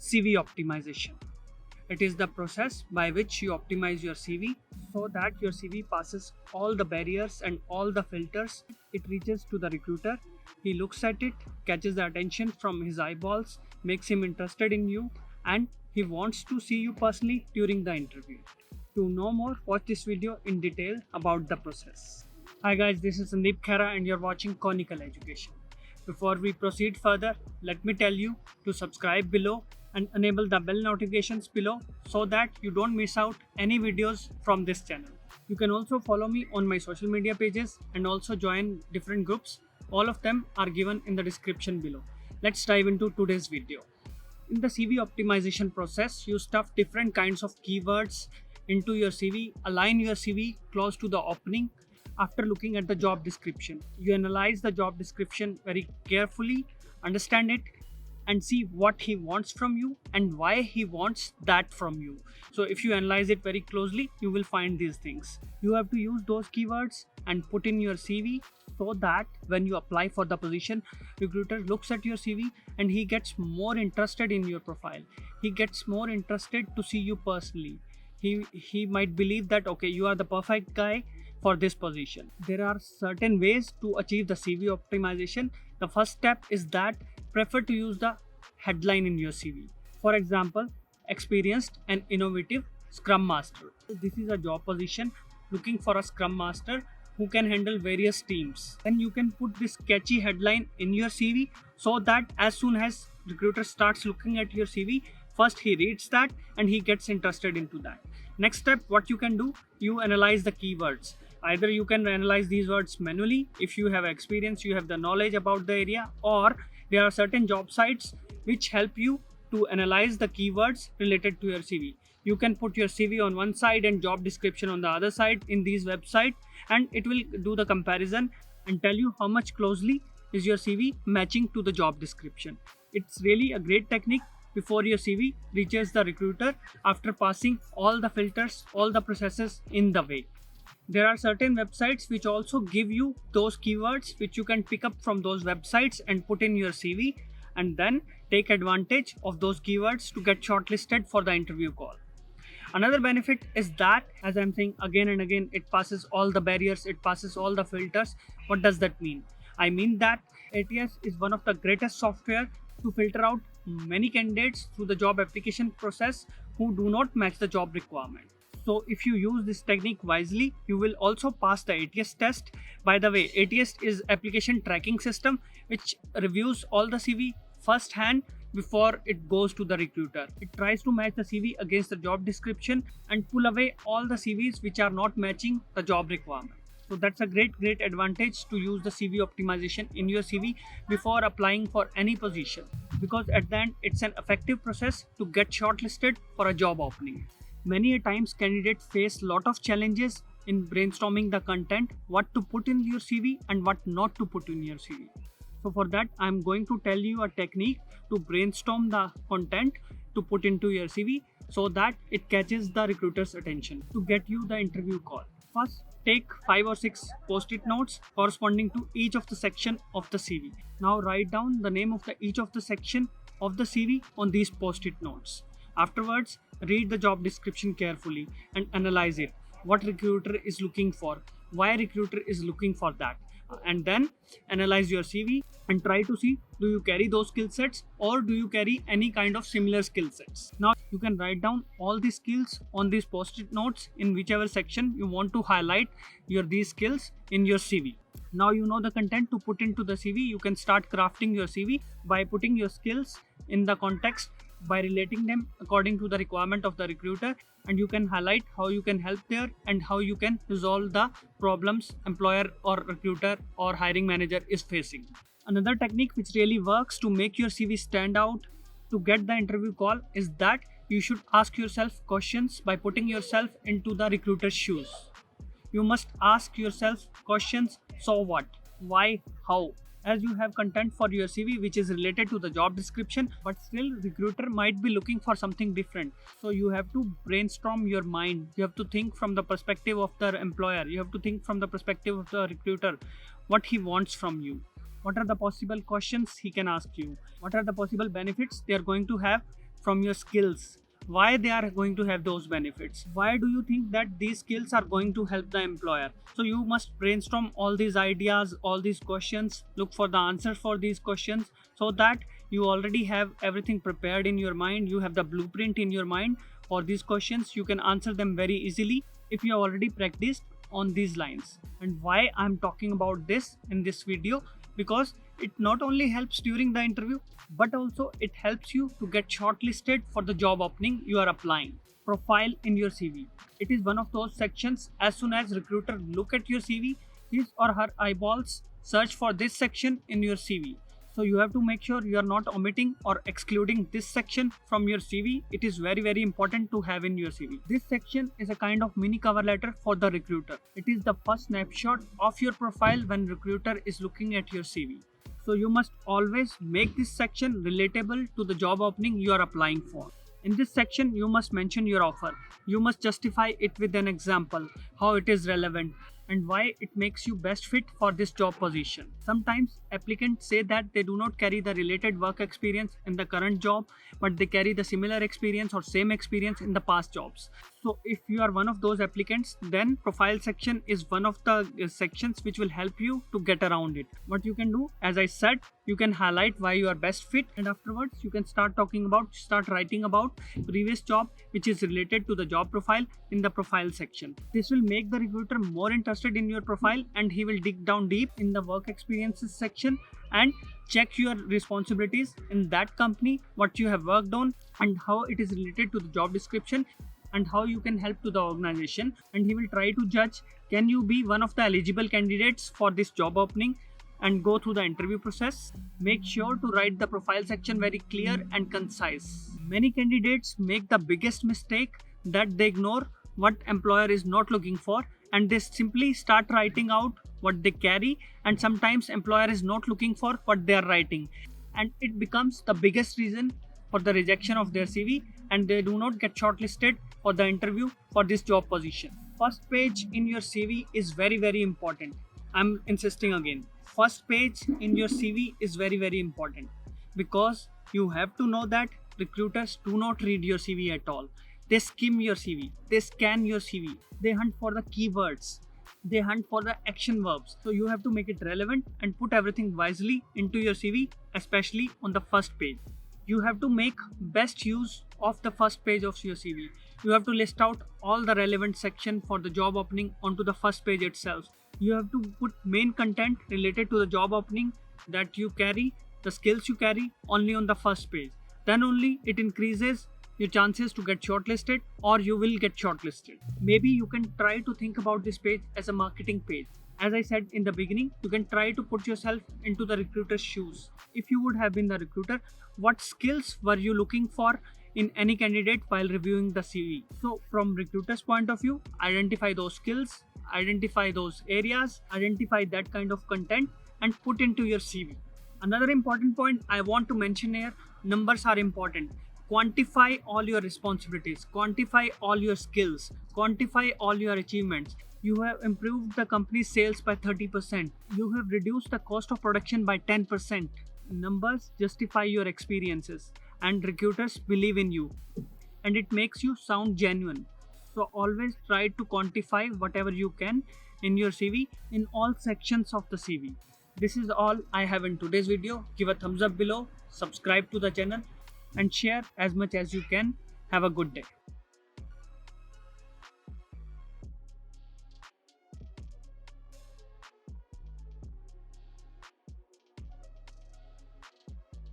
CV optimization. It is the process by which you optimize your CV so that your CV passes all the barriers and all the filters. It reaches to the recruiter. He looks at it, catches the attention from his eyeballs, makes him interested in you, and he wants to see you personally during the interview. To know more, watch this video in detail about the process. Hi guys, this is Sandeep Khera and you're watching Conical Education. Before we proceed further, let me tell you to subscribe below and enable the bell notifications below so that you don't miss out any videos from this channel. You can also follow me on my social media pages and also join different groups. All of them are given in the description below. Let's dive into today's video. In the CV optimization process, you stuff different kinds of keywords into your CV, align your CV close to the opening. After looking at the job description, you analyze the job description very carefully, understand it, and see what he wants from you and why he wants that from you. So if you analyze it very closely, you will find these things. You have to use those keywords and put in your CV so that when you apply for the position, recruiter looks at your CV and he gets more interested in your profile. He gets more interested to see you personally. He might believe that okay, you are the perfect guy for this position. There are certain ways to achieve the CV optimization. The first step is that prefer to use the headline in your CV. For example, experienced and innovative Scrum Master. This is a job position looking for a Scrum Master who can handle various teams. Then you can put this catchy headline in your CV so that as soon as recruiter starts looking at your CV, first he reads that and he gets interested into that. Next step, what you can do, you analyze the keywords. Either you can analyze these words manually if you have experience, you have the knowledge about the area, or there are certain job sites which help you to analyze the keywords related to your CV. You can put your CV on one side and job description on the other side in these websites, and it will do the comparison and tell you how much closely is your CV matching to the job description. It's really a great technique before your CV reaches the recruiter after passing all the filters, all the processes in the way. There are certain websites which also give you those keywords which you can pick up from those websites and put in your CV and then take advantage of those keywords to get shortlisted for the interview call. Another benefit is that, as I'm saying again and again, it passes all the barriers, it passes all the filters. What does that mean? I mean that ATS is one of the greatest software to filter out many candidates through the job application process who do not match the job requirement. So if you use this technique wisely, you will also pass the ATS test. By the way, ATS is application tracking system which reviews all the CV first hand before it goes to the recruiter. It tries to match the CV against the job description and pull away all the CVs which are not matching the job requirement. So that's a great advantage to use the CV optimization in your CV before applying for any position, because at the end it's an effective process to get shortlisted for a job opening. Many a times candidates face lot of challenges in brainstorming the content, what to put in your CV and what not to put in your CV. So for that, I'm going to tell you a technique to brainstorm the content to put into your CV so that it catches the recruiter's attention to get you the interview call. First, take 5 or 6 post-it notes corresponding to each of the section of the CV. Now write down the name of each of the section of the CV on these post-it notes. Afterwards, read the job description carefully and analyze it. What recruiter is looking for, why recruiter is looking for that, and then analyze your CV and try to see, do you carry those skill sets or do you carry any kind of similar skill sets. Now you can write down all these skills on these post-it notes in whichever section you want to highlight these skills in your CV. Now you know the content to put into the CV. You can start crafting your CV by putting your skills in the context, by relating them according to the requirement of the recruiter, and you can highlight how you can help there and how you can resolve the problems employer or recruiter or hiring manager is facing. Another technique which really works to make your CV stand out to get the interview call is that you should ask yourself questions by putting yourself into the recruiter's shoes. You must ask yourself questions: so what, why, how. As you have content for your CV which is related to the job description, but still recruiter might be looking for something different. So you have to brainstorm your mind. You have to think from the perspective of the employer. You have to think from the perspective of the recruiter, what he wants from you. What are the possible questions he can ask you? What are the possible benefits they are going to have from your skills. Why they are going to have those benefits? Why do you think that these skills are going to help the employer? So you must brainstorm all these ideas, all these questions, look for the answers for these questions, so that you already have everything prepared in your mind. You have the blueprint in your mind for these questions. You can answer them very easily if you have already practiced on these lines. And why I'm talking about this in this video? Because it not only helps during the interview, but also it helps you to get shortlisted for the job opening you are applying. Profile in your CV. It is one of those sections. As soon as recruiter look at your CV, his or her eyeballs search for this section in your CV. So you have to make sure you are not omitting or excluding this section from your CV. It is very important to have in your CV. This section is a kind of mini cover letter for the recruiter. It is the first snapshot of your profile when recruiter is looking at your CV. So you must always make this section relatable to the job opening you are applying for. In this section, you must mention your offer. You must justify it with an example, how it is relevant, and why it makes you best fit for this job position. Sometimes applicants say that they do not carry the related work experience in the current job, but they carry the similar experience or same experience in the past jobs. So if you are one of those applicants, then profile section is one of the sections which will help you to get around it. What you can do, as I said, you can highlight why you are best fit, and afterwards you can start writing about previous job which is related to the job profile in the profile section. This will make the recruiter more interested in your profile, and he will dig down deep in the work experiences section and check your responsibilities in that company, what you have worked on, and how it is related to the job description, and how you can help to the organization. And he will try to judge, can you be one of the eligible candidates for this job opening, and go through the interview process. Make sure to write the profile section very clear and concise. Many candidates make the biggest mistake that they ignore what employer is not looking for, and they simply start writing out what they carry, and sometimes employer is not looking for what they are writing, and it becomes the biggest reason for the rejection of their CV, and they do not get shortlisted for the interview for this job position. First page in your CV is very important. I'm insisting again. First page in your CV is very important, because you have to know that recruiters do not read your CV at all. They skim your CV, they scan your CV, they hunt for the keywords, they hunt for the action verbs. So you have to make it relevant and put everything wisely into your CV, especially on the first page. You have to make best use of the first page of your CV. You have to list out all the relevant section for the job opening onto the first page itself. You have to put main content related to the job opening that you carry, the skills you carry, only on the first page. Then only it increases your chances to get shortlisted, or you will get shortlisted. Maybe you can try to think about this page as a marketing page. As I said in the beginning, you can try to put yourself into the recruiter's shoes. If you would have been the recruiter, what skills were you looking for in any candidate while reviewing the CV? So from recruiter's point of view, identify those skills, identify those areas, identify that kind of content, and put into your CV. Another important point I want to mention here, numbers are important. Quantify all your responsibilities, quantify all your skills, quantify all your achievements. You have improved the company's sales by 30%. You have reduced the cost of production by 10%. Numbers justify your experiences, and recruiters believe in you, and it makes you sound genuine. So always try to quantify whatever you can in your CV in all sections of the CV. This is all I have in today's video. Give a thumbs up below, subscribe to the channel, and share as much as you can. Have a good day.